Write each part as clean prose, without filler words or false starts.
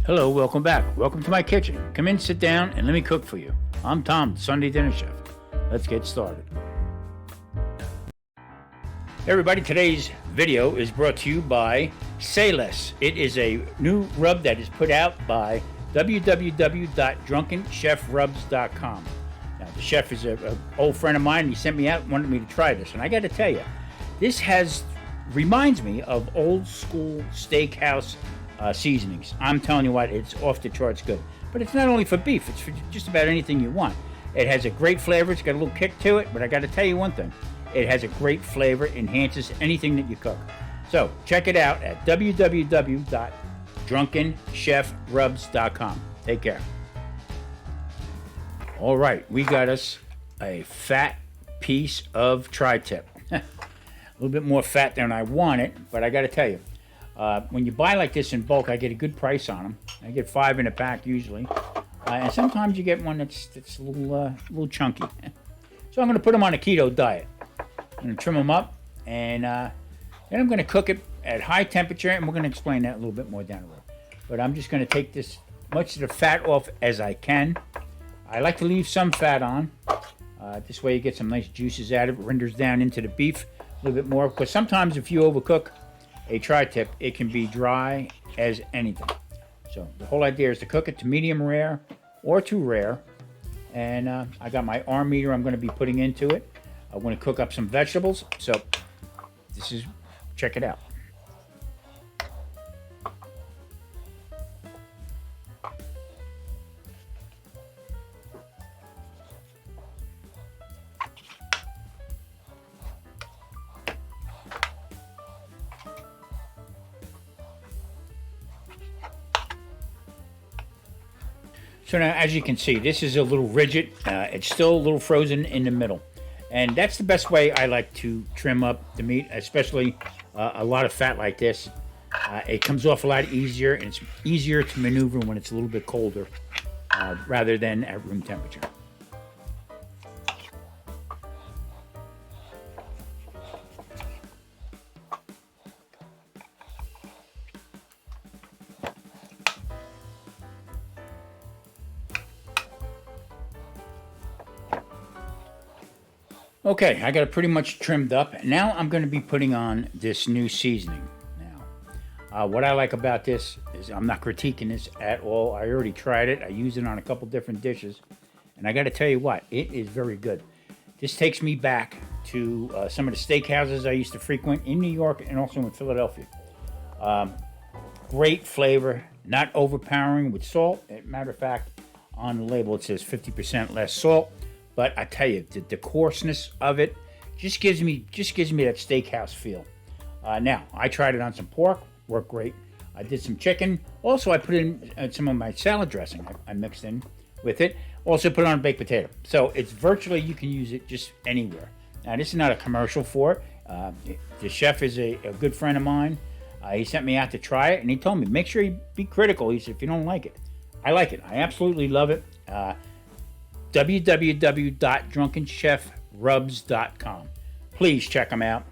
Hello, welcome back. Welcome to my kitchen. Come in, sit down, and let me cook for you. I'm Tom, the Sunday Dinner Chef. Let's get started. Hey everybody, today's video is brought to you by Say Less. It is a new rub that is put out by www.drunkenchefrubs.com. Now, the chef is an old friend of mine. He sent me out and wanted me to try this. And I got to tell you, this reminds me of old school steakhouse seasonings. I'm telling you what, it's off the charts good. But it's not only for beef, it's for just about anything you want. It has a great flavor, it's got a little kick to it, but I got to tell you one thing. It has a great flavor, enhances anything that you cook. So check it out at www.drunkenchefrubs.com. Take care. All right, we got us a fat piece of tri-tip. A little bit more fat than I wanted, but I got to tell you, when you buy like this in bulk, I get a good price on them. I get 5 in a pack usually, and sometimes you get one that's a little chunky. So I'm going to put them on a keto diet. I'm going to trim them up, and then I'm going to cook it at high temperature, and we're going to explain that a little bit more down the road. But I'm just going to take this much of the fat off as I can. I like to leave some fat on. This way you get some nice juices out of it. It renders down into the beef a little bit more, because sometimes if you overcook a tri-tip, it can be dry as anything. So the whole idea is to cook it to medium rare or to rare. And I got my arm meter I'm going to be putting into it. I want to cook up some vegetables. So check it out. So now, as you can see, this is a little rigid. It's still a little frozen in the middle. And that's the best way I like to trim up the meat, especially a lot of fat like this. It comes off a lot easier, and it's easier to maneuver when it's a little bit colder rather than at room temperature. Okay, I got it pretty much trimmed up. Now I'm going to be putting on this new seasoning. Now, what I like about this is I'm not critiquing this at all. I already tried it. I used it on a couple different dishes. And I got to tell you what, it is very good. This takes me back to some of the steakhouses I used to frequent in New York and also in Philadelphia. Great flavor, not overpowering with salt. As a matter of fact, on the label it says 50% less salt. But I tell you, the coarseness of it just gives me that steakhouse feel. Now, I tried it on some pork, worked great. I did some chicken. Also, I put in some of my salad dressing I mixed in with it. Also put on a baked potato. So it's virtually, you can use it just anywhere. Now, this is not a commercial for it. The chef is a good friend of mine. He sent me out to try it, and he told me, make sure you be critical. He said, if you don't like it. I like it. I absolutely love it. www.drunkenchefrubs.com. Please check them out.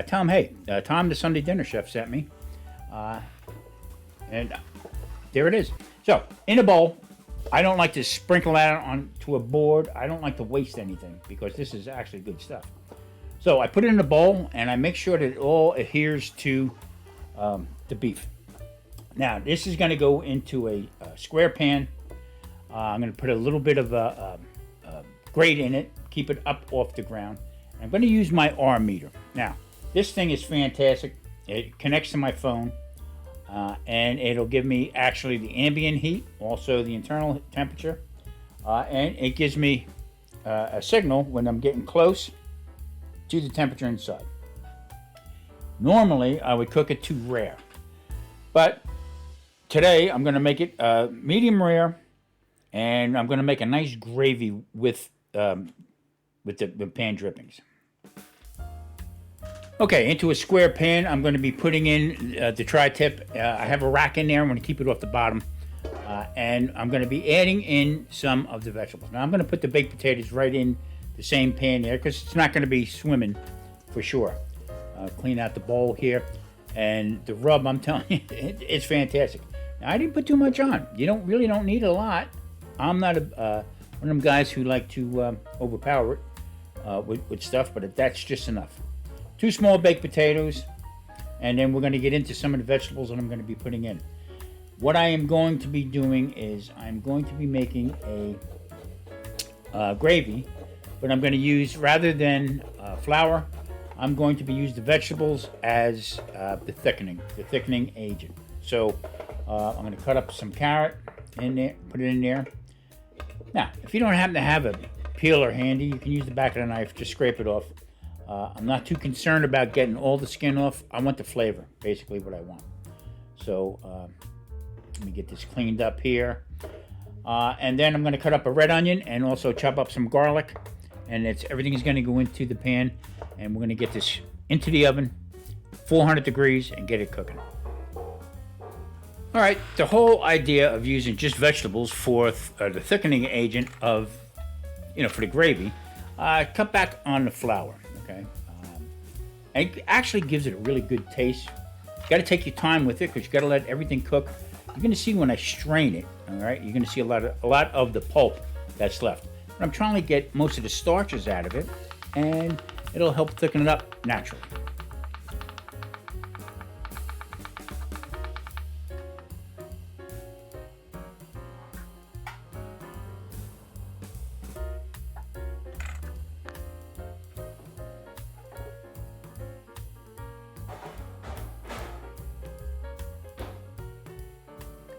Tell them, hey, Tom, the Sunday Dinner Chef, sent me. And there it is. So, in a bowl, I don't like to sprinkle that onto a board. I don't like to waste anything because this is actually good stuff. So, I put it in a bowl, and I make sure that it all adheres to the beef. Now, this is going to go into a square pan. I'm going to put a little bit of grate in it, keep it up off the ground. I'm going to use my arm meter. Now, this thing is fantastic. It connects to my phone, and it'll give me actually the ambient heat, also the internal temperature, and it gives me a signal when I'm getting close to the temperature inside. Normally, I would cook it to rare, but today I'm going to make it medium rare. And I'm going to make a nice gravy with the pan drippings. Okay, into a square pan, I'm going to be putting in the tri-tip. I have a rack in there. I'm going to keep it off the bottom. And I'm going to be adding in some of the vegetables. Now, I'm going to put the baked potatoes right in the same pan there because it's not going to be swimming for sure. Clean out the bowl here. And the rub, I'm telling you, it's fantastic. Now, I didn't put too much on. You don't need a lot. I'm not one of them guys who like to overpower it with stuff, but that's just enough. 2 small baked potatoes, and then we're going to get into some of the vegetables that I'm going to be putting in. What I am going to be doing is I'm going to be making a gravy, but I'm going to use, rather than flour, I'm going to be using the vegetables as the thickening agent. So I'm going to cut up some carrot in there, put it in there. Now, if you don't happen to have a peeler handy, you can use the back of the knife, just scrape it off. I'm not too concerned about getting all the skin off. I want the flavor, basically what I want. So let me get this cleaned up here. And then I'm going to cut up a red onion and also chop up some garlic. And everything is going to go into the pan. And we're going to get this into the oven, 400 degrees, and get it cooking. All right, the whole idea of using just vegetables for the thickening agent of, for the gravy, cut back on the flour, okay? And it actually gives it a really good taste. You got to take your time with it because you got to let everything cook. You're going to see when I strain it, all right? You're going to see a lot of the pulp that's left. But I'm trying to get most of the starches out of it, and it'll help thicken it up naturally.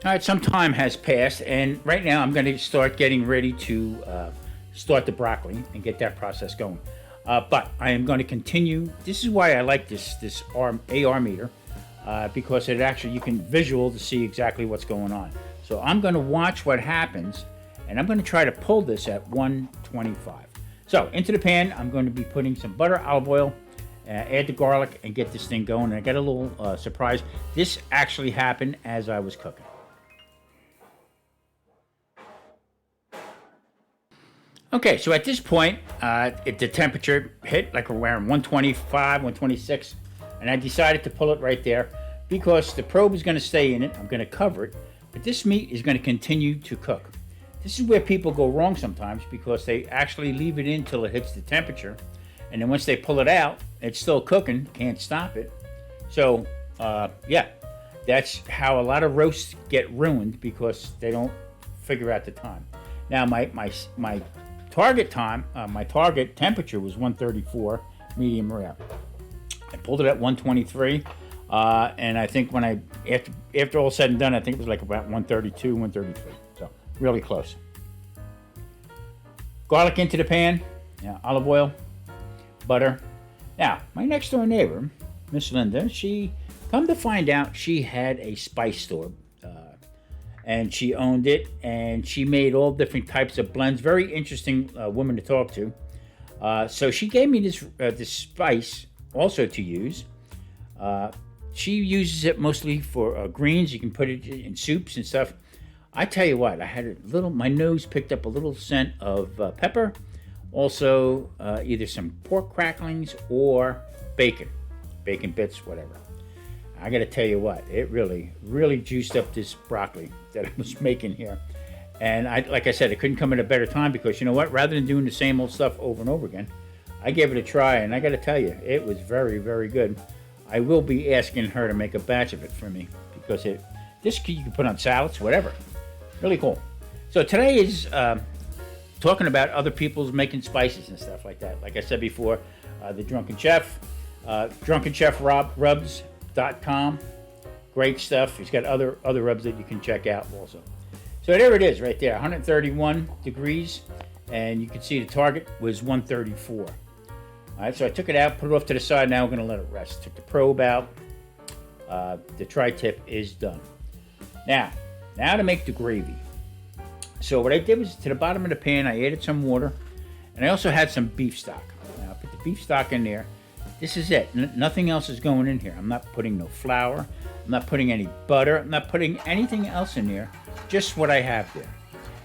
All right, some time has passed, and right now I'm going to start getting ready to start the broccoli and get that process going. But I am going to continue. This is why I like this AR meter, because it actually, you can visual to see exactly what's going on. So I'm going to watch what happens, and I'm going to try to pull this at 125. So into the pan, I'm going to be putting some butter, olive oil, add the garlic, and get this thing going. And I got a little surprise. This actually happened as I was cooking. Okay, so at this point, the temperature hit like around 125, 126, and I decided to pull it right there because the probe is going to stay in it. I'm going to cover it, but this meat is going to continue to cook. This is where people go wrong sometimes because they actually leave it in till it hits the temperature, and then once they pull it out, it's still cooking, can't stop it. So, yeah, that's how a lot of roasts get ruined because they don't figure out the time. Now, my target time, my target temperature was 134, medium rare. I pulled it at 123, and I think when after all said and done, I think it was like about 132, 133. So really close. Garlic into the pan, olive oil, butter. Now, my next door neighbor, Miss Linda, she come to find out she had a spice store. And she owned it, and she made all different types of blends. Very interesting woman to talk to. So she gave me this spice also to use. She uses it mostly for greens. You can put it in soups and stuff. I tell you what, I had my nose picked up a little scent of pepper. Also, either some pork cracklings or bacon bits, whatever. I got to tell you what, it really, really juiced up this broccoli that I was making here. And like I said, it couldn't come at a better time because you know what? Rather than doing the same old stuff over and over again, I gave it a try, and I got to tell you, it was very, very good. I will be asking her to make a batch of it for me because this you can put on salads, whatever. Really cool. So today is talking about other people's making spices and stuff like that. Like I said before, the Drunken Chef, drunkenchefrubs.com. Great stuff. He's got other rubs that you can check out also. So there it is right there, 131 degrees, and you can see the target was 134. All right, so I took it out, put it off to the side. Now we're going to let it rest. Took the probe out. The tri-tip is done. Now to make the gravy. So what I did was to the bottom of the pan, I added some water, and I also had some beef stock. Now I put the beef stock in there. This is it. Nothing else is going in here. I'm not putting no flour. I'm not putting any butter. I'm not putting anything else in there. Just what I have there.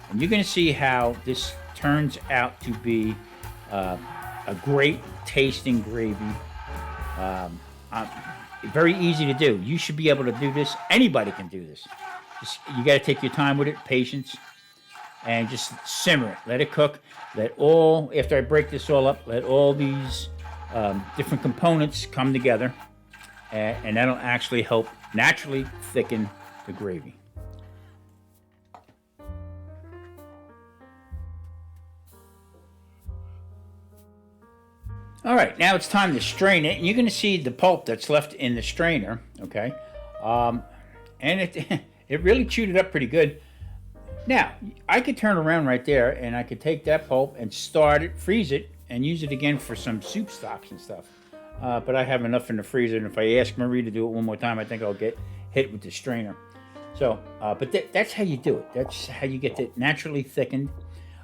And you're going to see how this turns out to be a great tasting gravy. Very easy to do. You should be able to do this. Anybody can do this. You got to take your time with it, patience, and just simmer it. Let it cook. After I break this all up, let all these different components come together, and that'll actually help naturally thicken the gravy. All right, now it's time to strain it, and you're going to see the pulp that's left in the strainer, okay? And it it really chewed it up pretty good. Now, I could turn around right there, and I could take that pulp and start it, freeze it, and use it again for some soup stocks and stuff. But I have enough in the freezer, and if I ask Marie to do it one more time, I think I'll get hit with the strainer. So, but that's how you do it. That's how you get it naturally thickened.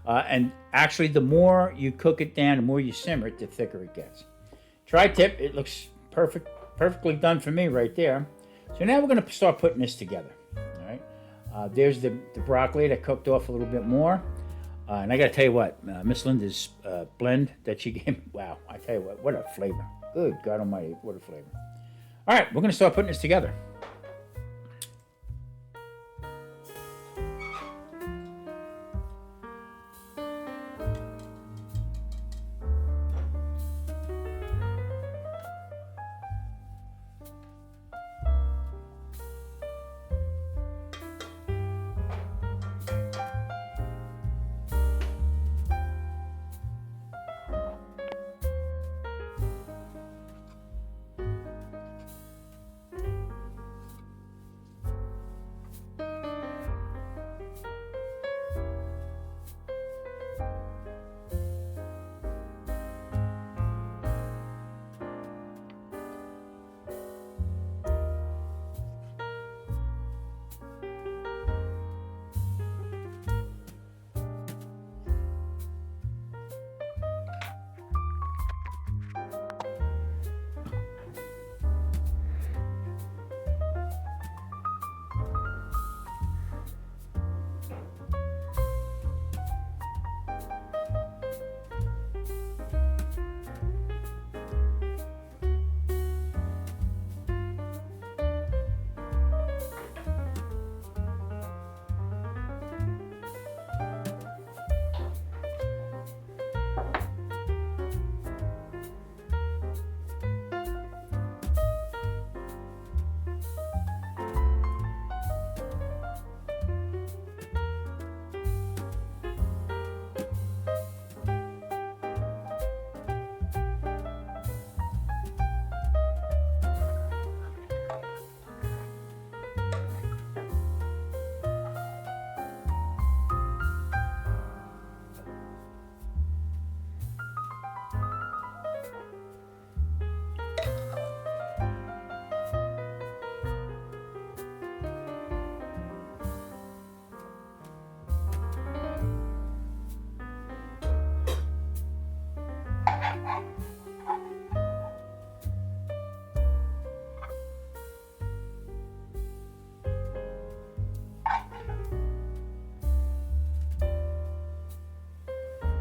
And actually, the more you cook it down, the more you simmer it, the thicker it gets. Tri-tip, it looks perfectly done for me right there. So now we're going to start putting this together. All right. There's the broccoli that cooked off a little bit more. And I got to tell you what, Miss Linda's blend that she gave me, wow, I tell you what a flavor. Good God Almighty, what a flavor. All right, we're going to start putting this together.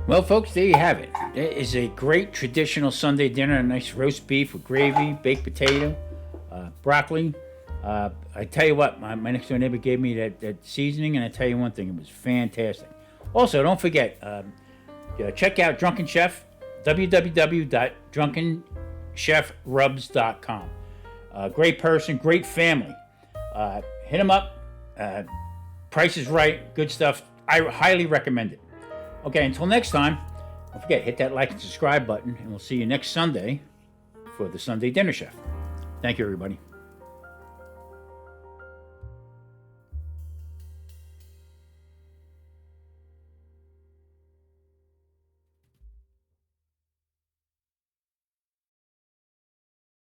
Well, folks, there you have it. It is a great traditional Sunday dinner. A nice roast beef with gravy, baked potato, broccoli. I tell you what, my next door neighbor gave me that seasoning, and I tell you one thing, it was fantastic. Also, don't forget, check out Drunken Chef, www.drunkenchefrubs.com. Great person, great family. Hit him up. Price is right, good stuff. I highly recommend it. Okay, until next time, don't forget, hit that like and subscribe button, and we'll see you next Sunday for the Sunday Dinner Chef. Thank you, everybody.